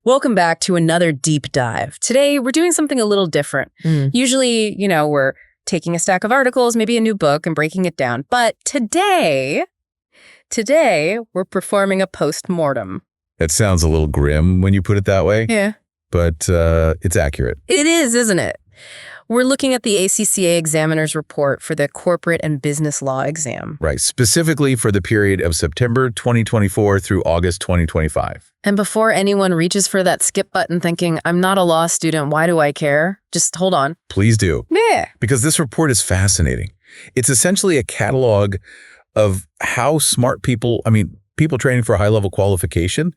Welcome back to another deep dive. Today, we're doing something a little different. Usually, we're taking a stack of articles, maybe a new book, and breaking it down. But today, we're performing a post-mortem. That sounds a little grim when you put it that way. Yeah. But it's accurate. It is, isn't it? We're looking at the ACCA examiner's report for the corporate and business law exam. Right, specifically for the period of September 2024 through August 2025. And before anyone reaches for that skip button thinking, I'm not a law student, why do I care? Just hold on. Please do. Yeah. Because this report is fascinating. It's essentially a catalog of how smart people training for a high-level qualification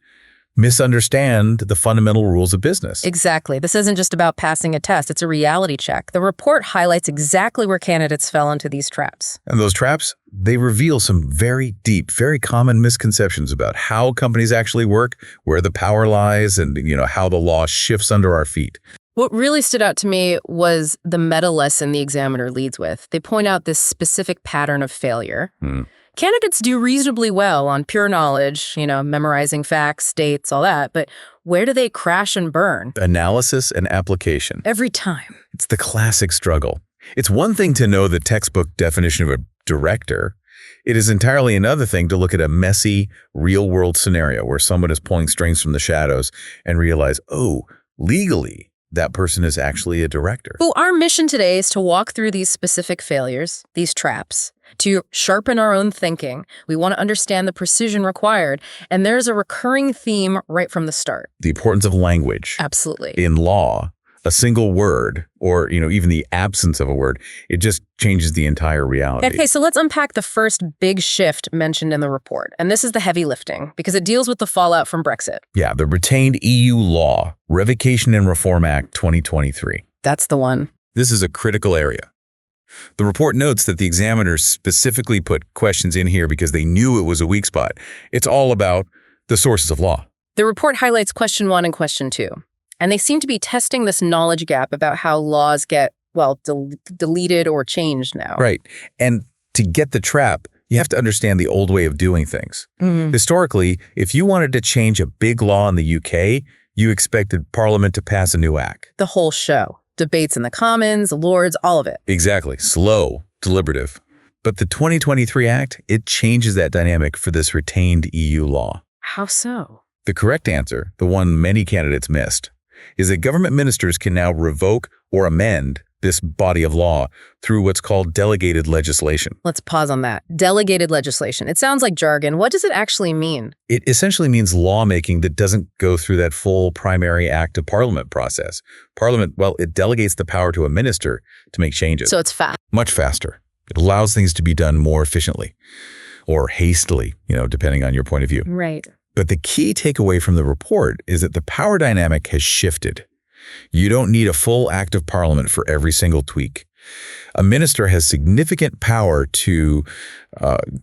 misunderstand the fundamental rules of business. Exactly. This isn't just about passing a test. It's a reality check. The report highlights exactly where candidates fell into these traps. And those traps, they reveal some very deep, very common misconceptions about how companies actually work, where the power lies, and how the law shifts under our feet. What really stood out to me was the meta lesson the examiner leads with. They point out this specific pattern of failure. Candidates do reasonably well on pure knowledge, memorizing facts, dates, all that. But where do they crash and burn? Analysis and application. Every time. It's the classic struggle. It's one thing to know the textbook definition of a director. It is entirely another thing to look at a messy, real-world scenario where someone is pulling strings from the shadows and realize, oh, legally, that person is actually a director. Well, our mission today is to walk through these specific failures, these traps, to sharpen our own thinking. We want to understand the precision required. And there's a recurring theme right from the start. The importance of language. Absolutely. In law, a single word, or even the absence of a word, it just changes the entire reality. Okay, so let's unpack the first big shift mentioned in the report. And this is the heavy lifting, because it deals with the fallout from Brexit. Yeah, the retained EU law, Revocation and Reform Act 2023. That's the one. This is a critical area. The report notes that the examiners specifically put questions in here because they knew it was a weak spot. It's all about the sources of law. The report highlights question 1 and question 2. And they seem to be testing this knowledge gap about how laws get, deleted or changed now. Right. And to get the trap, you have to understand the old way of doing things. Historically, if you wanted to change a big law in the UK, you expected Parliament to pass a new act. The whole show. Debates in the Commons, the Lords, all of it. Exactly. Slow, deliberative. But the 2023 Act, it changes that dynamic for this retained EU law. How so? The correct answer, the one many candidates missed, is that government ministers can now revoke or amend this body of law through what's called delegated legislation. Let's pause on that. Delegated legislation. It sounds like jargon. What does it actually mean? It essentially means lawmaking that doesn't go through that full primary act of Parliament process. Parliament, it delegates the power to a minister to make changes. So it's fast. Much faster. It allows things to be done more efficiently or hastily, depending on your point of view. Right. But the key takeaway from the report is that the power dynamic has shifted. You don't need a full act of Parliament for every single tweak. A minister has significant power to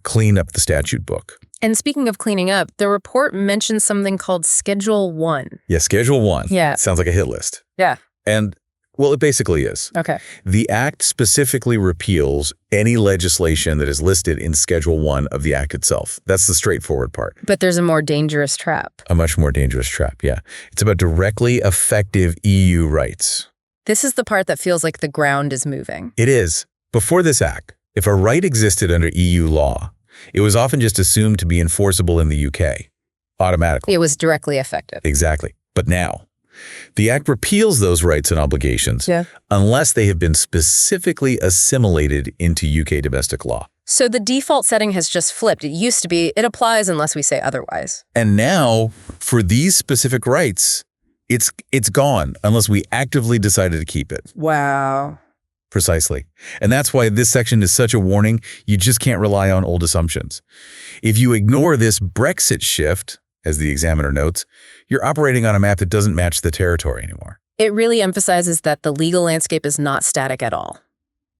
clean up the statute book. And speaking of cleaning up, the report mentions something called Schedule 1. Yeah, Schedule 1. Yeah. Sounds like a hit list. Yeah. And, it basically is. Okay. The Act specifically repeals any legislation that is listed in Schedule 1 of the Act itself. That's the straightforward part. But there's a more dangerous trap. A much more dangerous trap, yeah. It's about directly effective EU rights. This is the part that feels like the ground is moving. It is. Before this Act, if a right existed under EU law, it was often just assumed to be enforceable in the UK, automatically. It was directly effective. Exactly. But now, the Act repeals those rights and obligations unless they have been specifically assimilated into UK domestic law. So the default setting has just flipped. It used to be, it applies unless we say otherwise. And now, for these specific rights, it's gone unless we actively decided to keep it. Wow. Precisely. And that's why this section is such a warning. You just can't rely on old assumptions. If you ignore this Brexit shift, as the examiner notes, you're operating on a map that doesn't match the territory anymore. It really emphasizes that the legal landscape is not static at all.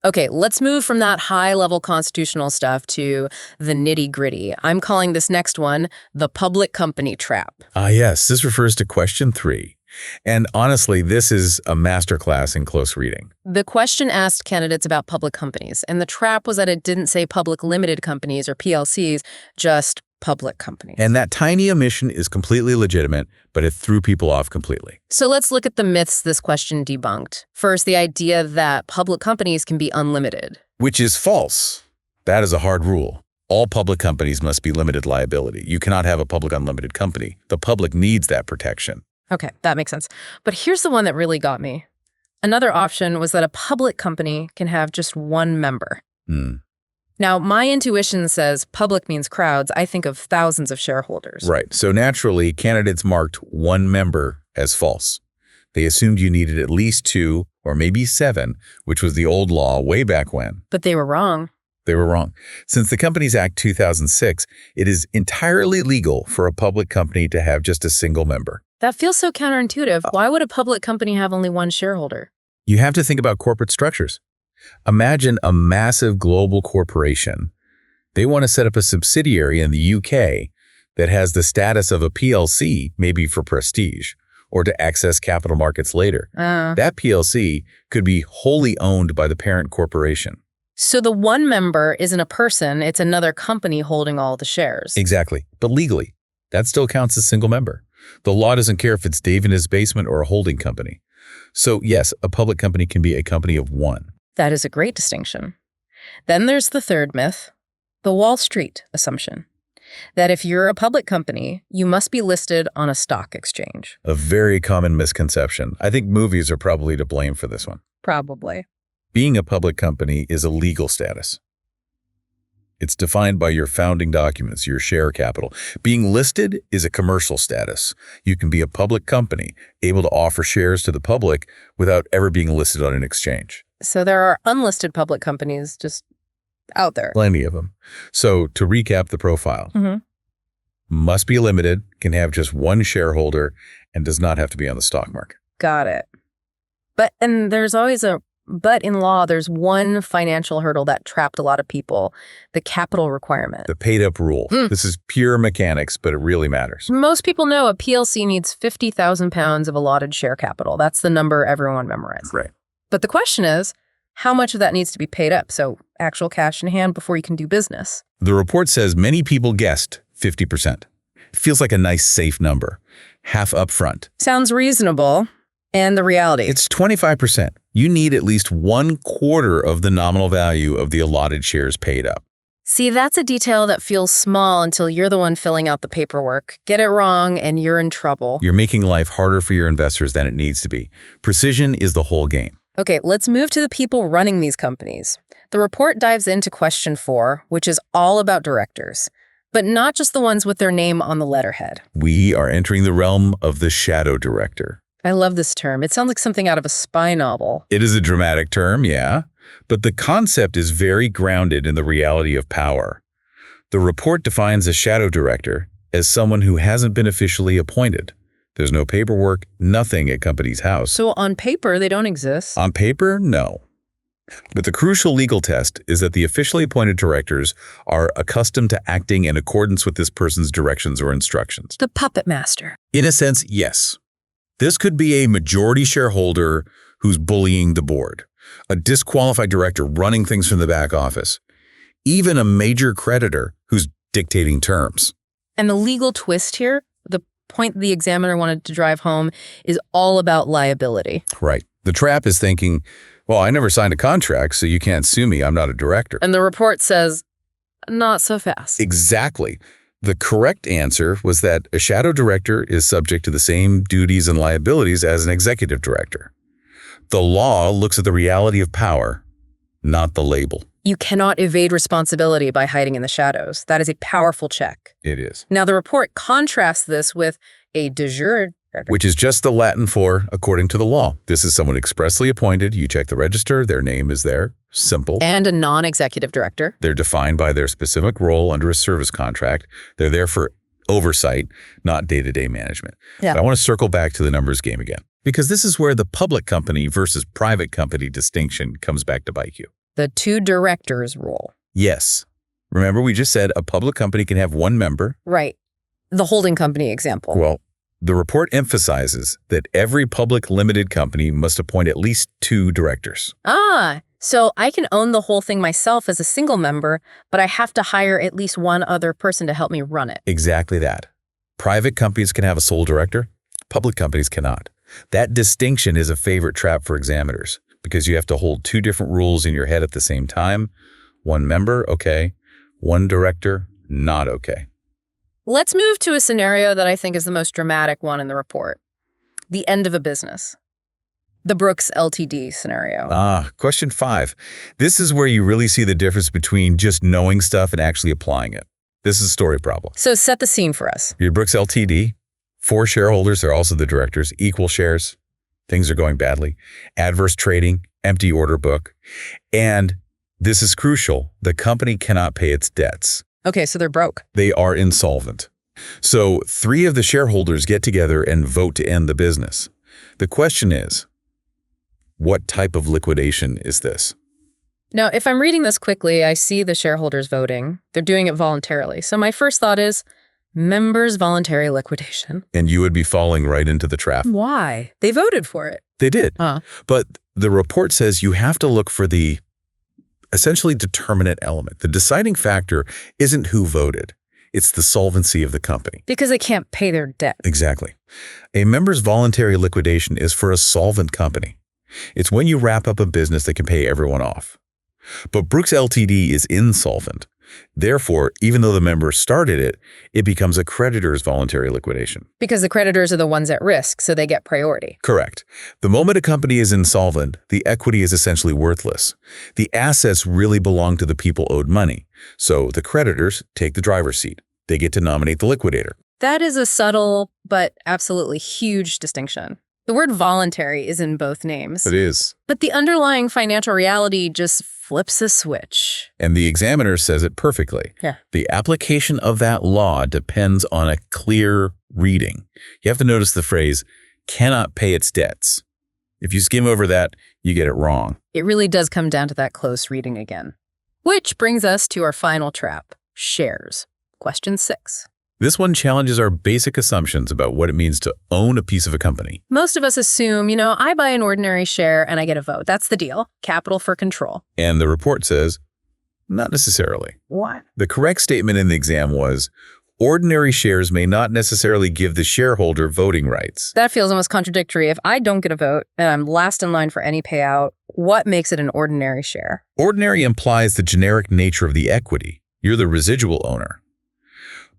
Okay, let's move from that high-level constitutional stuff to the nitty-gritty. I'm calling this next one the public company trap. Yes, this refers to question 3. And honestly, this is a masterclass in close reading. The question asked candidates about public companies, and the trap was that it didn't say public limited companies or PLCs, just public companies. And that tiny omission is completely legitimate, but it threw people off completely. So let's look at the myths this question debunked. First, the idea that public companies can be unlimited. Which is false. That is a hard rule. All public companies must be limited liability. You cannot have a public unlimited company. The public needs that protection. Okay, that makes sense. But here's the one that really got me. Another option was that a public company can have just one member. Now, my intuition says public means crowds. I think of thousands of shareholders. Right. So naturally, candidates marked one member as false. They assumed you needed at least 2 or maybe 7, which was the old law way back when. But they were wrong. They were wrong. Since the Companies Act 2006, it is entirely legal for a public company to have just a single member. That feels so counterintuitive. Why would a public company have only one shareholder? You have to think about corporate structures. Imagine a massive global corporation. They want to set up a subsidiary in the UK that has the status of a PLC, maybe for prestige, or to access capital markets later. That PLC could be wholly owned by the parent corporation. So the one member isn't a person, it's another company holding all the shares. Exactly. But legally, that still counts as single member. The law doesn't care if it's Dave in his basement or a holding company. So yes, a public company can be a company of one. That is a great distinction. Then there's the third myth, the Wall Street assumption, that if you're a public company, you must be listed on a stock exchange. A very common misconception. I think movies are probably to blame for this one. Probably. Being a public company is a legal status. It's defined by your founding documents, your share capital. Being listed is a commercial status. You can be a public company, able to offer shares to the public without ever being listed on an exchange. So there are unlisted public companies just out there. Plenty of them. So to recap the profile, must be limited, can have just one shareholder, and does not have to be on the stock market. Got it. But in law, there's one financial hurdle that trapped a lot of people, the capital requirement. The paid-up rule. This is pure mechanics, but it really matters. Most people know a PLC needs 50,000 pounds of allotted share capital. That's the number everyone memorized. Right. But the question is, how much of that needs to be paid up? So actual cash in hand before you can do business. The report says many people guessed 50%. Feels like a nice, safe number. Half upfront. Sounds reasonable. And the reality? It's 25%. You need at least 1/4 of the nominal value of the allotted shares paid up. See, that's a detail that feels small until you're the one filling out the paperwork. Get it wrong and you're in trouble. You're making life harder for your investors than it needs to be. Precision is the whole game. Okay, let's move to the people running these companies. The report dives into question 4, which is all about directors, but not just the ones with their name on the letterhead. We are entering the realm of the shadow director. I love this term. It sounds like something out of a spy novel. It is a dramatic term, yeah, but the concept is very grounded in the reality of power. The report defines a shadow director as someone who hasn't been officially appointed. There's no paperwork, nothing at Companies House. So on paper, they don't exist. On paper, no. But the crucial legal test is that the officially appointed directors are accustomed to acting in accordance with this person's directions or instructions. The puppet master. In a sense, yes. This could be a majority shareholder who's bullying the board, a disqualified director running things from the back office, even a major creditor who's dictating terms. And the legal twist here, the point the examiner wanted to drive home, is all about liability. Right. The trap is thinking, well, I never signed a contract, so you can't sue me. I'm not a director. And the report says, not so fast. Exactly. The correct answer was that a shadow director is subject to the same duties and liabilities as an executive director. The law looks at the reality of power, not the label. You cannot evade responsibility by hiding in the shadows. That is a powerful check. It is. Now, the report contrasts this with a de jure, which is just the Latin for according to the law. This is someone expressly appointed. You check the register, their name is there. Simple. And a non-executive director. They're defined by their specific role under a service contract. They're there for oversight, not day-to-day management. Yeah. But I want to circle back to the numbers game again, because this is where the public company versus private company distinction comes back to bite you. The two directors rule. Yes. Remember, we just said a public company can have one member. Right. The holding company example. Well, the report emphasizes that every public limited company must appoint at least 2 directors. So I can own the whole thing myself as a single member, but I have to hire at least one other person to help me run it. Exactly that. Private companies can have a sole director. Public companies cannot. That distinction is a favorite trap for examiners because you have to hold two different rules in your head at the same time. One member, okay. One director, not okay. Let's move to a scenario that I think is the most dramatic one in the report. The end of a business. The Brooks Ltd. scenario. Question 5. This is where you really see the difference between just knowing stuff and actually applying it. This is a story problem. So set the scene for us. Your Brooks Ltd., 4 shareholders are also the directors, equal shares. Things are going badly. Adverse trading, empty order book. And this is crucial. The company cannot pay its debts. Okay, so they're broke. They are insolvent. So 3 of the shareholders get together and vote to end the business. The question is, what type of liquidation is this? Now, if I'm reading this quickly, I see the shareholders voting. They're doing it voluntarily. So my first thought is, members' voluntary liquidation. And you would be falling right into the trap. Why? They voted for it. They did. But the report says you have to look for the essentially determinate element. The deciding factor isn't who voted. It's the solvency of the company. Because they can't pay their debt. Exactly. A member's voluntary liquidation is for a solvent company. It's when you wrap up a business that can pay everyone off. But Brooks Ltd. Is insolvent. Therefore, even though the member started it, it becomes a creditor's voluntary liquidation. Because the creditors are the ones at risk, so they get priority. Correct. The moment a company is insolvent, the equity is essentially worthless. The assets really belong to the people owed money. So the creditors take the driver's seat. They get to nominate the liquidator. That is a subtle but absolutely huge distinction. The word voluntary is in both names. It is. But the underlying financial reality just flips a switch. And the examiner says it perfectly. Yeah. The application of that law depends on a clear reading. You have to notice the phrase, cannot pay its debts. If you skim over that, you get it wrong. It really does come down to that close reading again. Which brings us to our final trap, shares. Question 6. This one challenges our basic assumptions about what it means to own a piece of a company. Most of us assume, I buy an ordinary share and I get a vote. That's the deal. Capital for control. And the report says, not necessarily. What? The correct statement in the exam was, ordinary shares may not necessarily give the shareholder voting rights. That feels almost contradictory. If I don't get a vote and I'm last in line for any payout, what makes it an ordinary share? Ordinary implies the generic nature of the equity. You're the residual owner.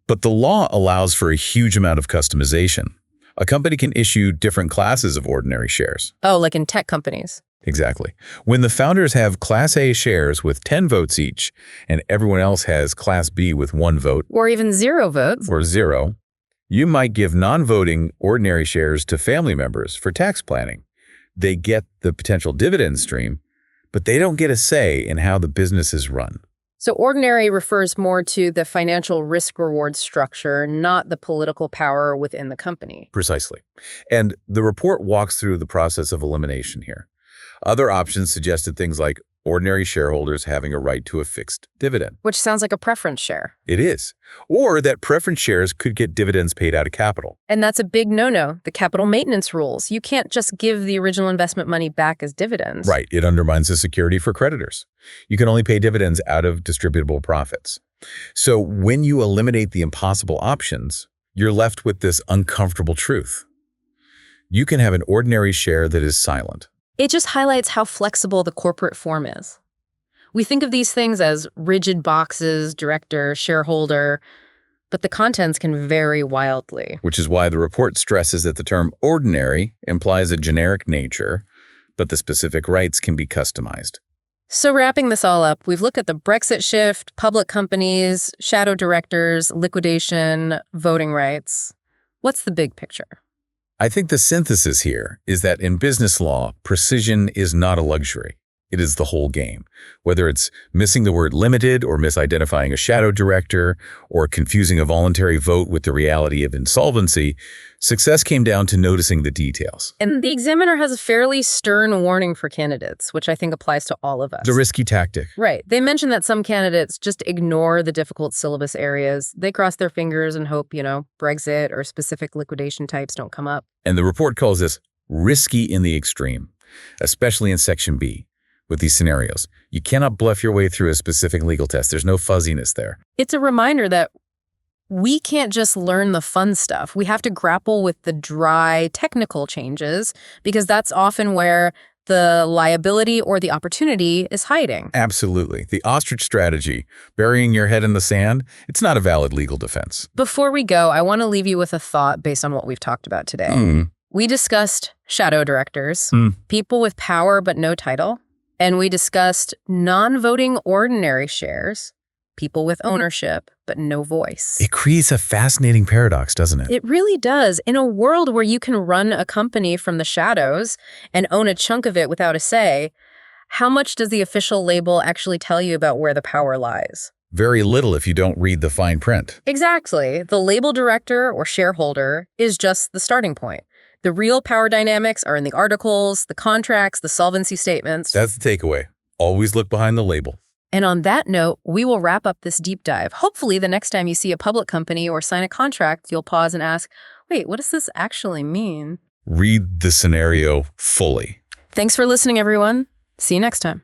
But the law allows for a huge amount of customization. A company can issue different classes of ordinary shares. Oh, like in tech companies. Exactly. When the founders have Class A shares with 10 votes each, and everyone else has Class B with 1 vote, or even 0 votes, or 0, you might give non-voting ordinary shares to family members for tax planning. They get the potential dividend stream, but they don't get a say in how the business is run. So ordinary refers more to the financial risk-reward structure, not the political power within the company. Precisely. And the report walks through the process of elimination here. Other options suggested things like ordinary shareholders having a right to a fixed dividend. Which sounds like a preference share. It is. Or that preference shares could get dividends paid out of capital. And that's a big no-no, the capital maintenance rules. You can't just give the original investment money back as dividends. Right. It undermines the security for creditors. You can only pay dividends out of distributable profits. So when you eliminate the impossible options, you're left with this uncomfortable truth. You can have an ordinary share that is silent. It just highlights how flexible the corporate form is. We think of these things as rigid boxes, director, shareholder, but the contents can vary wildly. Which is why the report stresses that the term ordinary implies a generic nature, but the specific rights can be customized. So wrapping this all up, we've looked at the Brexit shift, public companies, shadow directors, liquidation, voting rights. What's the big picture? I think the synthesis here is that in business law, precision is not a luxury. It is the whole game. Whether it's missing the word limited or misidentifying a shadow director or confusing a voluntary vote with the reality of insolvency, success came down to noticing the details. And the examiner has a fairly stern warning for candidates, which I think applies to all of us. The risky tactic. Right. They mentioned that some candidates just ignore the difficult syllabus areas. They cross their fingers and hope, Brexit or specific liquidation types don't come up. And the report calls this risky in the extreme, especially in Section B, with these scenarios. You cannot bluff your way through a specific legal test. There's no fuzziness there. It's a reminder that we can't just learn the fun stuff. We have to grapple with the dry, technical changes, because that's often where the liability or the opportunity is hiding. Absolutely. The ostrich strategy, burying your head in the sand, it's not a valid legal defense. Before we go, I want to leave you with a thought based on what we've talked about today. We discussed shadow directors, people with power but no title, and we discussed non-voting ordinary shares, people with ownership but no voice. It creates a fascinating paradox, doesn't it? It really does. In a world where you can run a company from the shadows and own a chunk of it without a say, how much does the official label actually tell you about where the power lies? Very little if you don't read the fine print. Exactly. The label director or shareholder is just the starting point. The real power dynamics are in the articles, the contracts, the solvency statements. That's the takeaway. Always look behind the label. And on that note, we will wrap up this deep dive. Hopefully, the next time you see a public company or sign a contract, you'll pause and ask, wait, what does this actually mean? Read the scenario fully. Thanks for listening, everyone. See you next time.